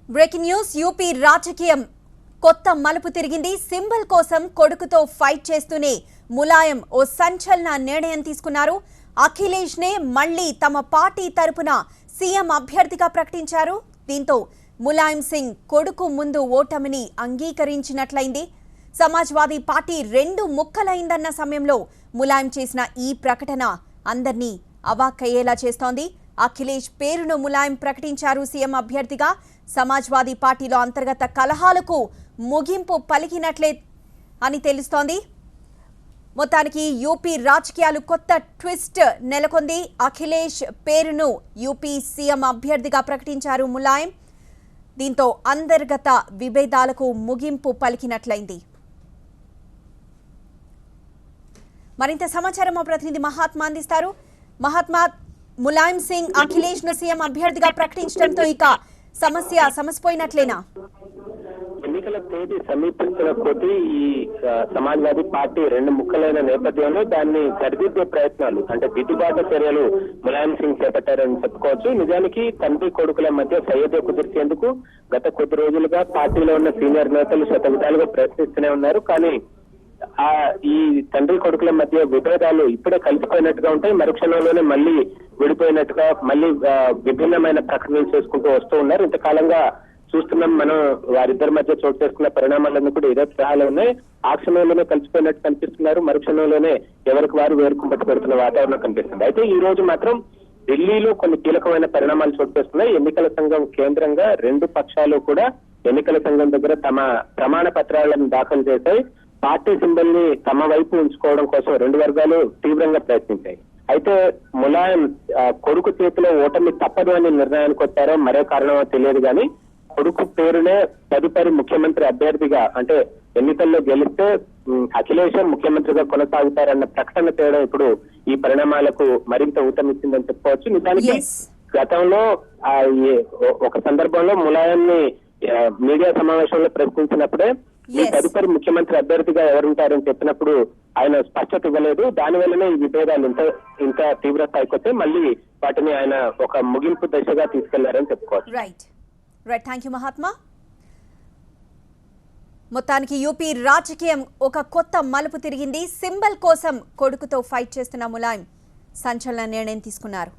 Breaking news UP రాజకీయం కొత్త మలుపు తిరిగింది. సింబల్ కోసం కొడుకుతో ఫైట్ చేస్తూనే ములాయం ఓ సంచలన నిర్ణయం తీసుకున్నారు. అఖిలేష్ నే మళ్లీ తమ పార్టీ తరపున సీఎం అభ్యర్థిగా ప్రకటించారు. దీంతో ములాయం సింగ్ కొడుకు ముందు ఓటమిని అంగీకరించినట్లయింది. సమాజ్వాదీ పార్టీ రెండు ముక్కలైందన్న సమయంలో ములాయం చేసిన ఈ ప్రకటన అందర్నీ అవాక్కయ్యేలా చేస్తోంది. అఖిలేష్ పేరును ములాయం ప్రకటించారు సీఎం అభ్యర్థిగా. సమాజ్వాదీ పార్టీలో అంతర్గత కలహాలకు ముగింపు పలికినట్లే అని తెలుస్తోంది. మొత్తానికి యూపీ రాజకీయాలు కొత్త ట్విస్ట్ నెలకొంది. అఖిలేష్ పేరును యూపీ సీఎం అభ్యర్థిగా ప్రకటించారు ములాయం. దీంతో అంతర్గత విభేదాలకు ముగింపు పలికినట్లయింది. మరింత సమాచారం మా ప్రతినిధి మహాత్మా అందిస్తారు. మహాత్మా, ములాయం సింగ్ అఖిలేష్ ను సీఎం అభ్యర్థిగా ప్రకటించడంతో ఇక సమసిపోయినట్లేనా? ఎన్నికల తేదీ సమీపిస్తున్న కొద్దీ ఈ సమాజ్వాదీ పార్టీ రెండు ముక్కలైన నేపథ్యంలో దాన్ని సరిదిద్దే ప్రయత్నాలు అంటే దిద్దుబాటు చర్యలు ములాయం సింగ్ చేపట్టారని చెప్పుకోవచ్చు. నిజానికి తండ్రి కొడుకుల మధ్య సయోధ్య కుదిర్చేందుకు గత కొద్ది రోజులుగా పార్టీలో ఉన్న సీనియర్ నేతలు శతవిధాలుగా ప్రయత్నిస్తూనే ఉన్నారు. కానీ ఈ తండ్రి కొడుకుల మధ్య విభేదాలు ఇప్పుడే కలిసిపోయినట్టుగా ఉంటాయి. మరుక్షణంలోనే మళ్ళీ విడిపోయినట్టుగా మళ్ళీ విభిన్నమైన ప్రక్రియలు చేసుకుంటూ వస్తూ ఉన్నారు. ఇంతకాలంగా చూస్తున్నాం మనం వారిద్దరి మధ్య చోటు చేసుకున్న పరిణామాలన్నీ కూడా ఇదే తరహాలో ఉన్నాయి. ఆ క్షణంలోనే కలిసిపోయినట్టు కనిపిస్తున్నారు. మరుక్షణంలోనే ఎవరికి వారు వేరుకుంపట్టు పెడుతున్న వాతావరణం కనిపిస్తుంది. అయితే ఈ రోజు మాత్రం ఢిల్లీలో కొన్ని కీలకమైన పరిణామాలు చోటు చేసుకున్నాయి. ఎన్నికల సంఘం కేంద్రంగా రెండు పక్షాలు కూడా ఎన్నికల సంఘం దగ్గర తమ ప్రమాణ పత్రాలను దాఖలు చేశాయి. పార్టీ సింబల్ ని తమ వైపు ఉంచుకోవడం కోసం రెండు వర్గాలు తీవ్రంగా ప్రయత్నించాయి. అయితే ములాయం కొడుకు చేతిలో ఓటమి తప్పదు అని నిర్ణయానికి వచ్చారో మరో కారణమో తెలియదు కానీ కొడుకు పేరునే తదుపరి ముఖ్యమంత్రి అభ్యర్థిగా అంటే ఎన్నికల్లో గెలిస్తే అఖిలేష్ ముఖ్యమంత్రిగా కొనసాగుతారన్న ప్రకటన తేడా ఇప్పుడు ఈ పరిణామాలకు మరింత ఊతమిచ్చిందని చెప్పుకోవచ్చు. నిజానికి గతంలో ఒక సందర్భంలో ములాయంని మీడియా సమావేశంలో ప్రశ్నించినప్పుడే ఈ తదుపరి ముఖ్యమంత్రి అభ్యర్థిగా ఎవరుంటారని చెప్పినప్పుడు ఆయన స్పష్టత ఇవ్వలేదు. దానివల్లనే ఈ విభేదాలు ఇంత తీవ్ర స్థాయికి వస్తే మళ్ళీ వాటిని ఆయన ఒక ముగింపు దశగా తీసుకెళ్లారని చెప్పుకోవచ్చు. Right, thank you Mahatma. మొత్తానికి యూపీ రాజకీయం ఒక కొత్త మలుపు తిరిగింది. సింబల్ కోసం కొడుకుతో ఫైట్ చేస్తున్న ములాయం సంచలన నిర్ణయం తీసుకున్నారు.